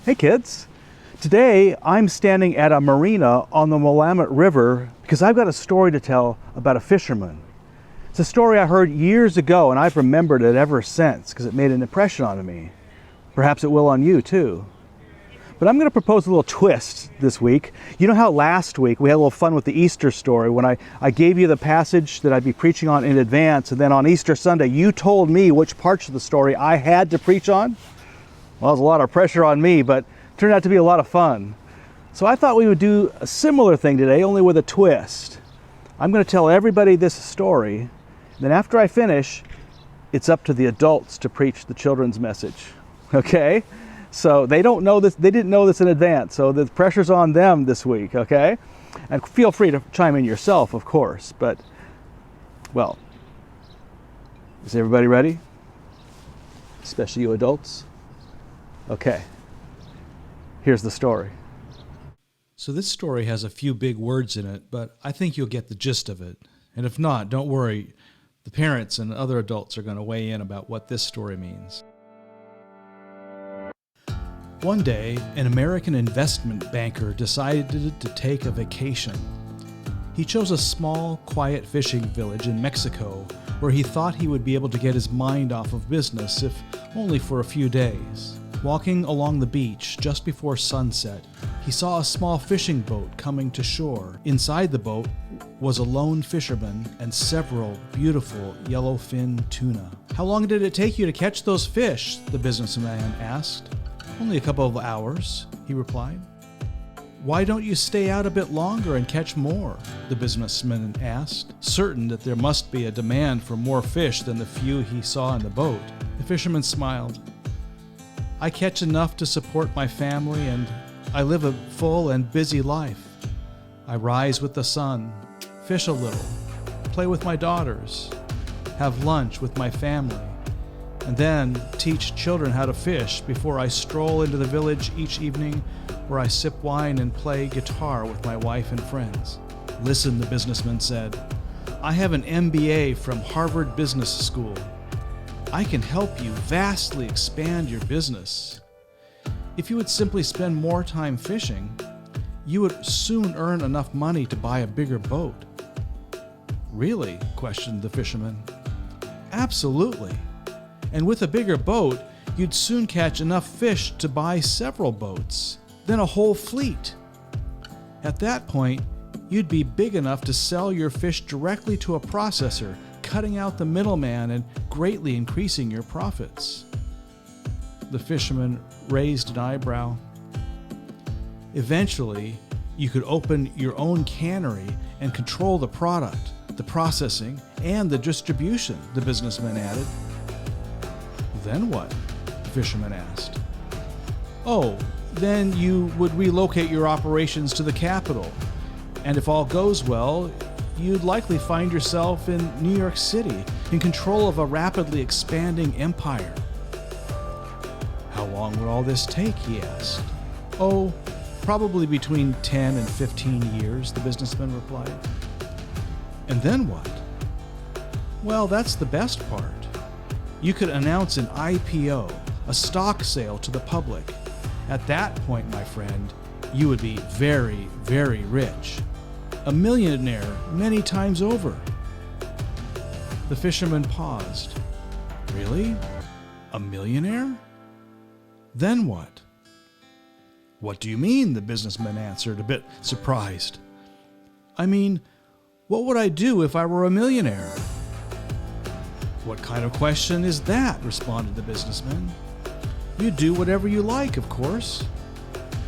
Hey kids! Today I'm standing at a marina on the Willamette River because I've got a story to tell about a fisherman. It's a story I heard years ago and I've remembered it ever since because it made an impression on me. Perhaps it will on you too. But I'm going to propose a little twist this week. You know how last week we had a little fun with the Easter story when I gave you the passage that I'd be preaching on in advance, and then on Easter Sunday you told me which parts of the story I had to preach on? Well, there's a lot of pressure on me, but it turned out to be a lot of fun. So I thought we would do a similar thing today, only with a twist. I'm going to tell everybody this story, and then after I finish, it's up to the adults to preach the children's message. Okay? So they don't know this, they didn't know this in advance, so the pressure's on them this week, okay? And feel free to chime in yourself, of course, but, well, is everybody ready? Especially you adults? Okay, here's the story. So this story has a few big words in it, but I think you'll get the gist of it. And if not, don't worry. The parents and other adults are going to weigh in about what this story means. One day, an American investment banker decided to take a vacation. He chose a small, quiet fishing village in Mexico where he thought he would be able to get his mind off of business, if only for a few days. Walking along the beach just before sunset, he saw a small fishing boat coming to shore. Inside the boat was a lone fisherman and several beautiful yellowfin tuna. "How long did it take you to catch those fish?" the businessman asked. "Only a couple of hours," he replied. "Why don't you stay out a bit longer and catch more?" the businessman asked, certain that there must be a demand for more fish than the few he saw in the boat. The fisherman smiled. "I catch enough to support my family, and I live a full and busy life. I rise with the sun, fish a little, play with my daughters, have lunch with my family, and then teach children how to fish before I stroll into the village each evening where I sip wine and play guitar with my wife and friends." "Listen," the businessman said, "I have an MBA from Harvard Business School. I can help you vastly expand your business. If you would simply spend more time fishing, you would soon earn enough money to buy a bigger boat." "Really?" questioned the fisherman. "Absolutely. And with a bigger boat, you'd soon catch enough fish to buy several boats, then a whole fleet. At that point, you'd be big enough to sell your fish directly to a processor, cutting out the middleman and greatly increasing your profits." The fisherman raised an eyebrow. "Eventually, you could open your own cannery and control the product, the processing, and the distribution," the businessman added. "Then what?" the fisherman asked. "Oh, then you would relocate your operations to the capital, and if all goes well, you'd likely find yourself in New York City, in control of a rapidly expanding empire." "How long would all this take?" he asked. "Oh, probably between 10 and 15 years, the businessman replied. "And then what?" "Well, that's the best part. You could announce an IPO, a stock sale to the public. At that point, my friend, you would be very, very rich. A millionaire many times over." The fisherman paused. "Really? A millionaire? Then what?" "What do you mean?" the businessman answered, a bit surprised. "I mean, what would I do if I were a millionaire?" "What kind of question is that?" responded the businessman. "You do whatever you like, of course.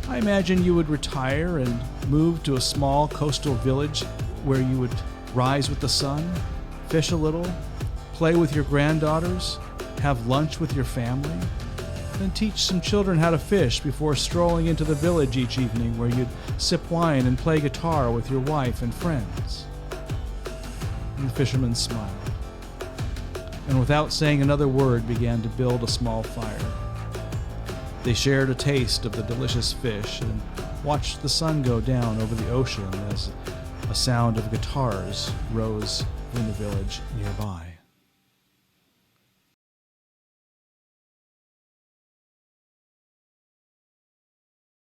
I imagine you would retire and move to a small coastal village where you would rise with the sun, fish a little, play with your granddaughters, have lunch with your family, then teach some children how to fish before strolling into the village each evening where you'd sip wine and play guitar with your wife and friends." And the fisherman smiled, and without saying another word began to build a small fire. They shared a taste of the delicious fish and watched the sun go down over the ocean as a sound of guitars rose from the village nearby.